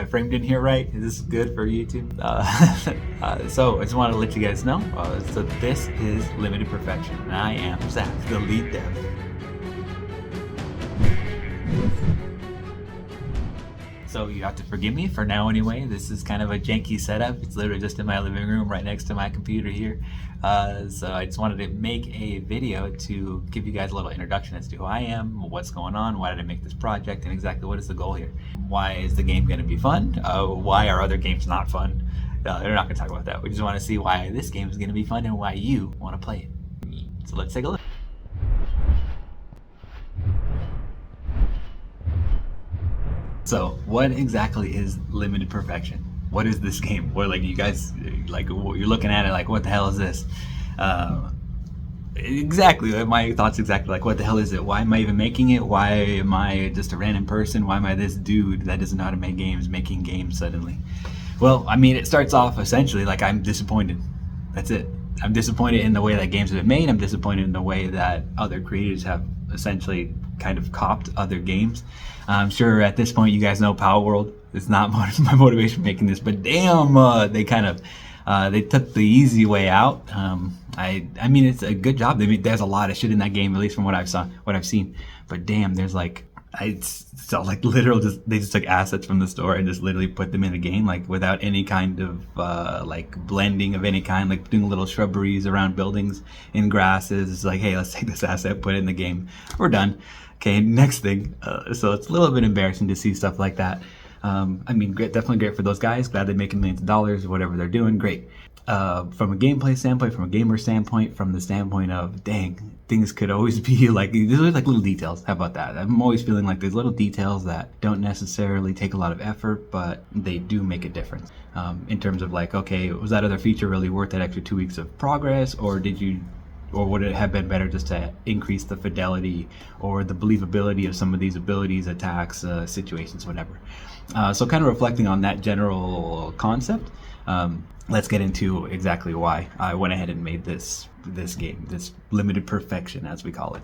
I framed in here right? Is this good for YouTube? So I just want to let you guys know. So this is Limited Perfection, and I am Zach, the lead dev. So you have to forgive me for now anyway. This is kind of a janky setup. It's literally just in my living room right next to my computer here. So I just wanted to make a video to give you guys a little introduction as to who I am, what's going on, why did I make this project, and exactly what is the goal here. Why is the game going to be fun? Why are other games not fun? They're not going to talk about that. We just want to see why this game is going to be fun and why you want to play it. So let's take a look. So what exactly is Limited Perfection? What is this game? What, like, you guys, like, you're looking at it like, what the hell is this? Exactly, my thoughts exactly like, what the hell is it? Why am I even making it? Why am I just a random person? Why am I this dude that doesn't know how to make games, making games suddenly? Well, I mean, it starts off essentially like I'm disappointed. That's it. I'm disappointed in the way that games have been made. I'm disappointed in the way that other creators have essentially kind of copped other games. I'm sure at this point you guys know Power World. It's not my motivation for making this, but damn, they kind of they took the easy way out. I mean, it's a good job. There's a lot of shit in that game, at least from what I've seen. But damn, there's like, so like literal, they just took assets from the store and just literally put them in the game, like without any kind of like blending of any kind, like doing little shrubberies around buildings and grasses. It's like, hey, let's take this asset, put it in the game. We're done. Okay, next thing. So it's a little bit embarrassing to see stuff like that. I mean, definitely great for those guys. Glad they're making millions of dollars or whatever they're doing. Great. From a gameplay standpoint, from a gamer standpoint, from the standpoint of, dang, things could always be like, there's always like little details. How about that? I'm always feeling like there's little details that don't necessarily take a lot of effort, but they do make a difference. In terms of like, okay, was that other feature really worth that extra 2 weeks of progress, or would it have been better just to increase the fidelity or the believability of some of these abilities, attacks, situations, whatever. So kind of reflecting on that general concept, let's get into exactly why I went ahead and made this game, this Limited Perfection, as we call it.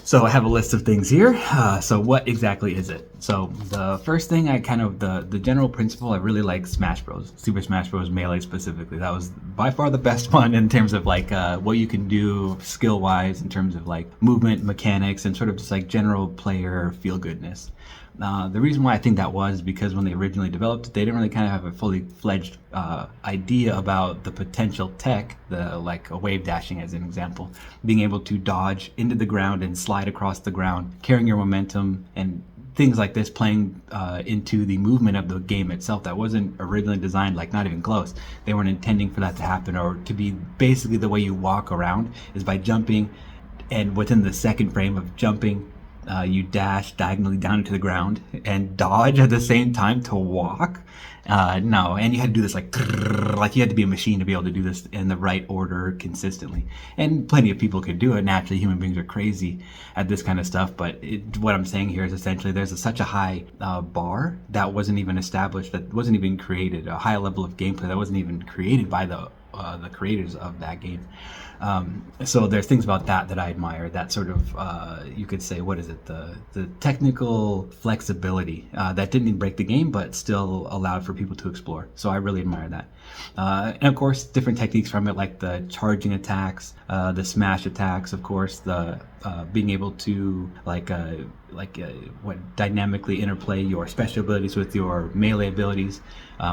So I have a list of things here. So what exactly is it? So the first thing, the general principle, I really like Smash Bros. Super Smash Bros. Melee specifically. That was by far the best one in terms of like what you can do skill-wise, in terms of like movement, mechanics, and sort of just like general player feel-goodness. The reason why I think that was because when they originally developed it, they didn't really kind of have a fully fledged idea about the potential tech, like a wave dashing as an example, being able to dodge into the ground and slide across the ground, carrying your momentum, and things like this playing into the movement of the game itself. That wasn't originally designed, like not even close. They weren't intending for that to happen, or to be basically the way you walk around is by jumping, and within the second frame of jumping, you dash diagonally down into the ground and dodge at the same time to walk. No, and you had to do this like you had to be a machine to be able to do this in the right order consistently. And plenty of people could do it. Naturally, human beings are crazy at this kind of stuff. But what I'm saying here is essentially there's such a high bar that wasn't even established, that wasn't even created, a high level of gameplay that wasn't even created by the creators of that game. So there's things about that I admire, that sort of, you could say, what is it, the technical flexibility that didn't even break the game, but still allowed for people to explore. So I really admire that. And of course, different techniques from it, like the charging attacks, the smash attacks, of course, the being able to dynamically interplay your special abilities with your melee abilities,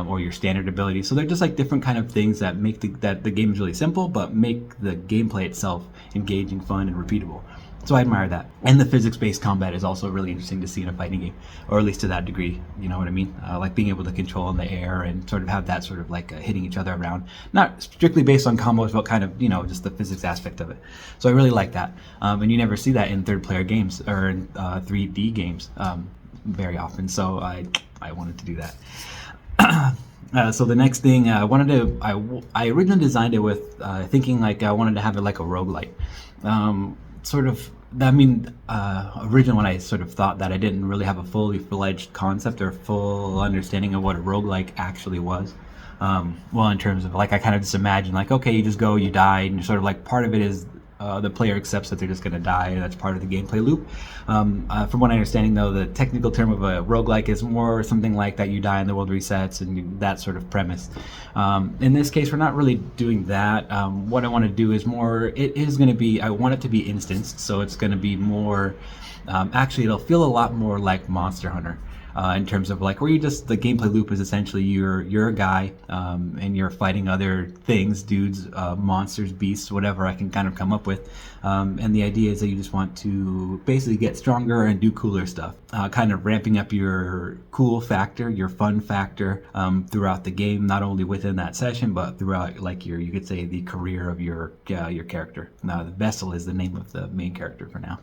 or your standard abilities. So they're just like different kind of things that make the game is really simple, but make the gameplay itself engaging, fun, and repeatable. So I admire that. And the physics-based combat is also really interesting to see in a fighting game, or at least to that degree, you know what I mean? Like being able to control in the air and sort of have that sort of like hitting each other around. Not strictly based on combos, but kind of, just the physics aspect of it. So I really like that. And you never see that in third-player games or in 3D games very often. So I wanted to do that. So the next thing I originally designed it with thinking like I wanted to have it like a roguelite. Originally when I sort of thought that, I didn't really have a fully fledged concept or full understanding of what a roguelike actually was. In terms of like, I kind of just imagined like, okay, you just go, you die, and you're sort of like, part of it is the player accepts that they're just going to die, and that's part of the gameplay loop. From what I understanding, though, the technical term of a roguelike is more something like that you die and the world resets and that sort of premise. In this case, we're not really doing that. What I want to do is more, it is going to be, I want it to be instanced, so it's going to be more, actually it'll feel a lot more like Monster Hunter. In terms of like where you just, the gameplay loop is essentially you're a guy, and you're fighting other things, dudes, monsters, beasts, whatever I can kind of come up with, and the idea is that you just want to basically get stronger and do cooler stuff, kind of ramping up your cool factor, your fun factor, throughout the game, not only within that session but throughout, like, you could say the career of your character. Now the Vessel is the name of the main character for now.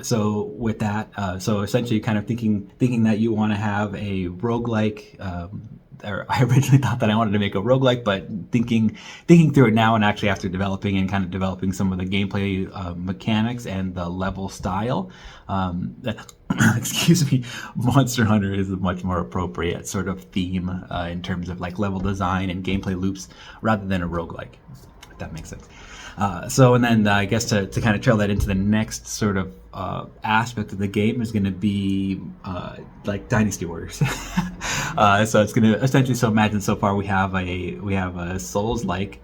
So with that, so essentially kind of thinking that you want to have a roguelike, or I originally thought that I wanted to make a roguelike, but thinking through it now, and actually after developing some of the gameplay mechanics and the level style, excuse me, Monster Hunter is a much more appropriate sort of theme in terms of like level design and gameplay loops rather than a roguelike, if that makes sense. So, and then I guess to kind of trail that into the next sort of aspect of the game is going to be like Dynasty Warriors. So it's going to essentially, so imagine so far we have a Souls-like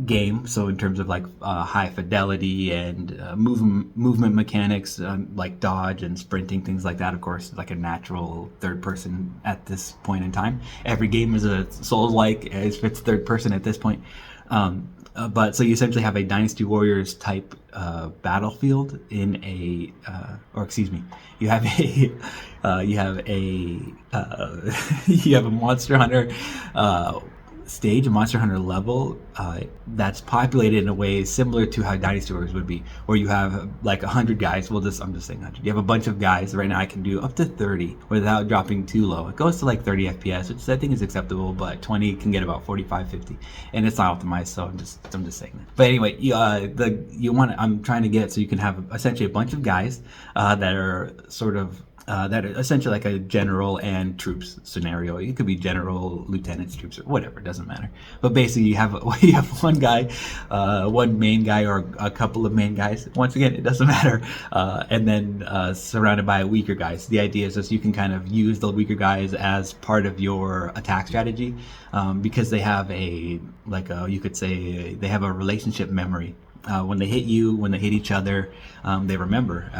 game. So in terms of like high fidelity and movement mechanics, like dodge and sprinting, things like that. Of course, like a natural third person at this point in time. Every game is a Souls-like if it's third person at this point. But so you essentially have a Dynasty Warriors type battlefield in a, or excuse me, you have a you have a Monster Hunter stage, a Monster Hunter level that's populated in a way similar to how Dynasty Warriors would be, where you have like 100 guys. I'm just saying 100. You have a bunch of guys. Right now I can do up to 30 without dropping too low. It goes to like 30 FPS, which I think is acceptable, but 20 can get about 45, 50, and it's not optimized. So I'm just saying that. But anyway, I'm trying to get so you can have essentially a bunch of guys that are sort of that are essentially like a general and troops scenario. It could be general, lieutenants, troops, or whatever. It doesn't matter. But basically, you have one guy, one main guy, or a couple of main guys. Once again, it doesn't matter. And then surrounded by weaker guys. The idea is just you can kind of use the weaker guys as part of your attack strategy, because they have you could say they have a relationship memory. When they hit you, when they hit each other, they remember,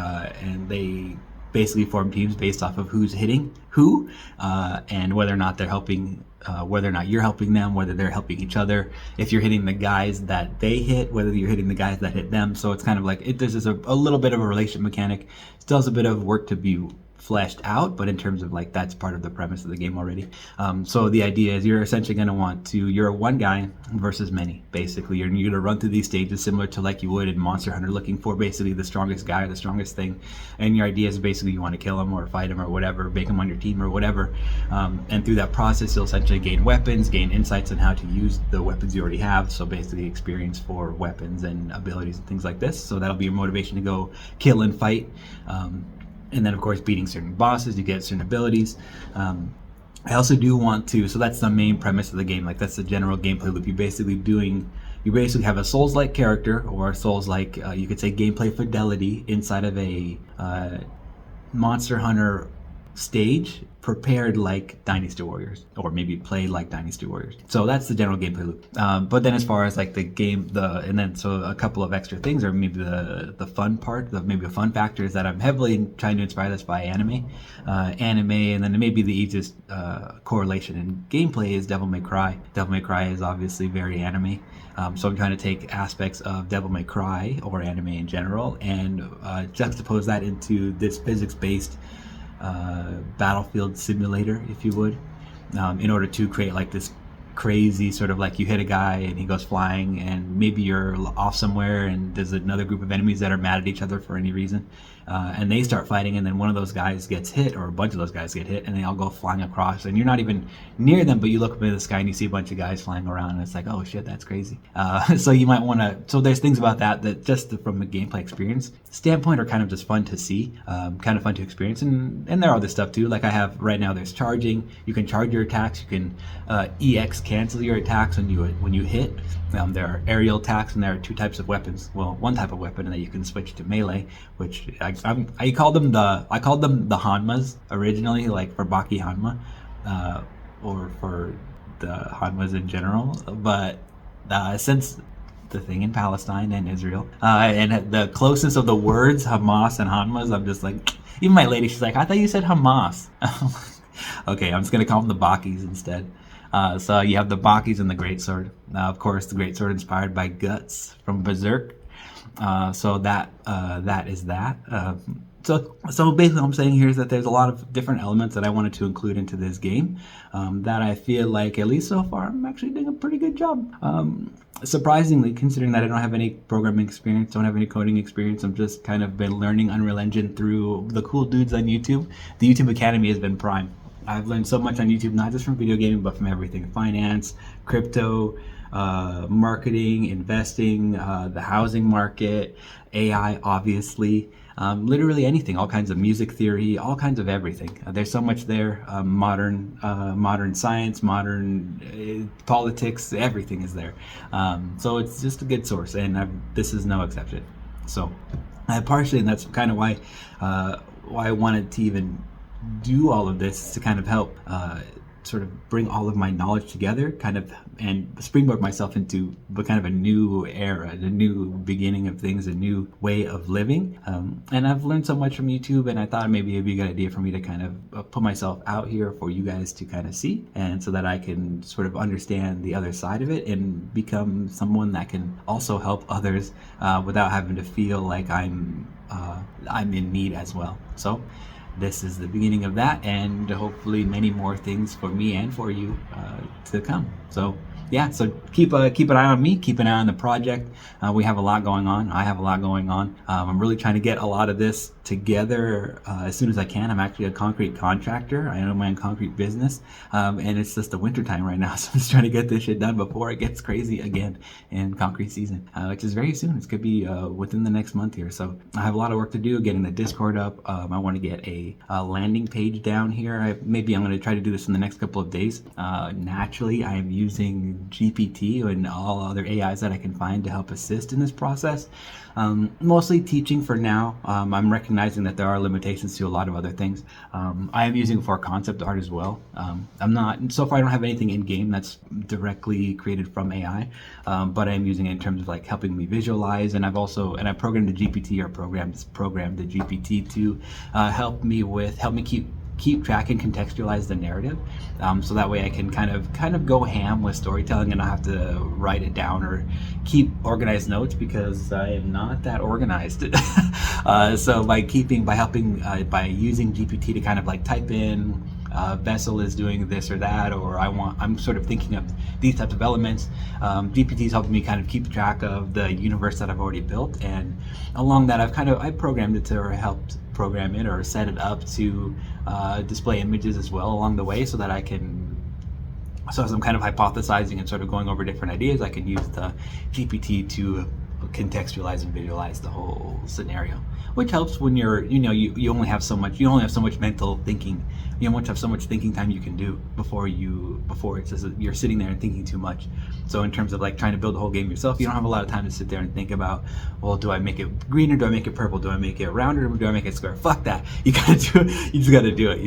and they basically form teams based off of who's hitting who, and whether or not they're helping, whether or not you're helping them, whether they're helping each other, if you're hitting the guys that they hit, whether you're hitting the guys that hit them. So it's kind of like there's just a little bit of a relationship mechanic. Still has a bit of work to be fleshed out, but in terms of like that's part of the premise of the game already. So the idea is you're essentially going to you're one guy versus many. Basically, you're going to run through these stages similar to like you would in Monster Hunter, looking for basically the strongest guy or the strongest thing. And your idea is basically you want to kill him or fight him or whatever, make him on your team or whatever. And through that process, you'll essentially gain weapons, gain insights on how to use the weapons you already have. So basically experience for weapons and abilities and things like this. So that'll be your motivation to go kill and fight. And then, of course, beating certain bosses, you get certain abilities. I also do want to, so that's the main premise of the game. Like, that's the general gameplay loop. You basically have a Souls-like character, or a Souls-like, you could say, gameplay fidelity inside of a Monster Hunter stage, prepared like Dynasty Warriors, or maybe played like Dynasty Warriors. So that's the general gameplay loop. But then as far as like the game, and then so a couple of extra things, or maybe the fun part, maybe a fun factor is that I'm heavily trying to inspire this by anime, and then maybe the easiest correlation in gameplay is Devil May Cry. Devil May Cry is obviously very anime. So I'm trying to take aspects of Devil May Cry, or anime in general, and juxtapose that into this physics-based battlefield simulator, if you would, in order to create like this crazy sort of like you hit a guy and he goes flying, and maybe you're off somewhere and there's another group of enemies that are mad at each other for any reason, and they start fighting, and then one of those guys gets hit, or a bunch of those guys get hit, and they all go flying across, and you're not even near them, but you look up into the sky and you see a bunch of guys flying around, and it's like, oh shit, that's crazy. So you might want to, so there's things about that just from a gameplay experience standpoint are kind of just fun to see, kind of fun to experience, and there are other stuff too. Like I have right now, there's charging. You can charge your attacks. You can EX cancel your attacks when you hit. There are aerial attacks, and there are two types of weapons. Well, one type of weapon, and then you can switch to melee, which I called them the Hanmas originally, like for Baki Hanma, or for the Hanmas in general. But since the thing in Palestine and Israel, and the closeness of the words Hamas and Hanmas, I'm just like, even my lady, she's like, I thought you said Hamas. Okay, I'm just gonna call them the Bakis instead. So you have the Bakis and the Greatsword. Of course, the Greatsword inspired by Guts from Berserk. So that is that. So basically what I'm saying here is that there's a lot of different elements that I wanted to include into this game, that I feel like, at least so far, I'm actually doing a pretty good job. Surprisingly, considering that I don't have any programming experience, don't have any coding experience, I've just kind of been learning Unreal Engine through the cool dudes on YouTube. The YouTube Academy has been prime. I've learned so much on YouTube, not just from video gaming, but from everything: finance, crypto, marketing, investing, the housing market, AI, obviously, literally anything, all kinds of music theory, all kinds of everything. There's so much there. Modern science, modern politics, everything is there. So it's just a good source, and this is no exception. So partially, and that's kind of why I wanted to even do all of this, to kind of help sort of bring all of my knowledge together, kind of, and springboard myself into kind of a new era, a new beginning of things, a new way of living. And I've learned so much from YouTube, and I thought maybe it'd be a good idea for me to kind of put myself out here for you guys to kind of see, and so that I can sort of understand the other side of it and become someone that can also help others without having to feel like I'm in need as well. So this is the beginning of that, and hopefully many more things for me and for you to come. So yeah, so keep an eye on me, keep an eye on the project. We have a lot going on. I have a lot going on. I'm really trying to get a lot of this together as soon as I can. I'm actually a concrete contractor. I own my own concrete business, and it's just the winter time right now, so I'm just trying to get this shit done before it gets crazy again in concrete season, which is very soon. It could be within the next month here. So I have a lot of work to do, getting the Discord up. I want to get a landing page down here. Maybe I'm going to try to do this in the next couple of days. Naturally, I am using GPT and all other AIs that I can find to help assist in this process. Mostly teaching for now. I'm recognizing that there are limitations to a lot of other things. I am using it for concept art as well. So far I don't have anything in game that's directly created from AI, but I'm using it in terms of like helping me visualize, and I programmed the GPT, or programmed the GPT to help me keep track and contextualize the narrative, so that way I can kind of go ham with storytelling and not have to write it down or keep organized notes, because I am not that organized. So by using GPT to kind of like type in vessel is doing this or that, or I'm sort of thinking of these types of elements. GPT is helping me kind of keep track of the universe that I've already built, and along that I programmed it to, or helped program it or set it up to display images as well along the way, so that so as I'm kind of hypothesizing and sort of going over different ideas, I can use the GPT to contextualize and visualize the whole scenario, which helps when you only have so much mental thinking. You only have so much thinking time you can do before it's just you're sitting there and thinking too much. So in terms of like trying to build the whole game yourself, you don't have a lot of time to sit there and think about, well, do I make it green or do I make it purple? Do I make it rounder or do I make it square? Fuck that. You gotta do it. You just gotta do it.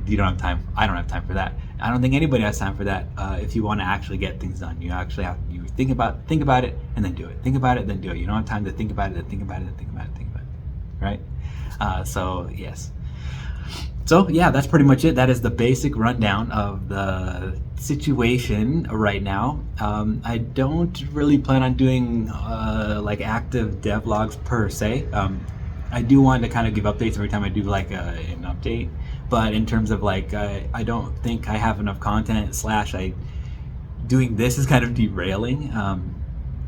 You don't have time. I don't have time for that. I don't think anybody has time for that. If you want to actually get things done, you actually have you think about it and then do it. Think about it, then do it. You don't have time to think about it, then think about it, then think about it, think about it. Right? So yes. So yeah, that's pretty much it. That is the basic rundown of the situation right now. I don't really plan on doing like active devlogs per se. I do want to kind of give updates every time I do like an update, but in terms of like I don't think I have enough content / doing this is kind of derailing.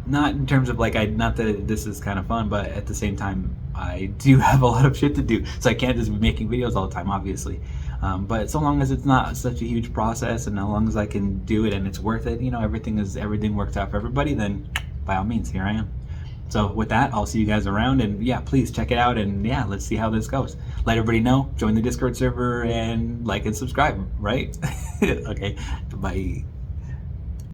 not in terms of like not that this is kind of fun, but at the same time I do have a lot of shit to do, so I can't just be making videos all the time, obviously. But so long as it's not such a huge process, and as long as I can do it and it's worth it, everything works out for everybody, then by all means, here I am. So with that, I'll see you guys around, and yeah, please check it out, and yeah, let's see how this goes. Let everybody know, join the Discord server, and like and subscribe, right? Okay, bye.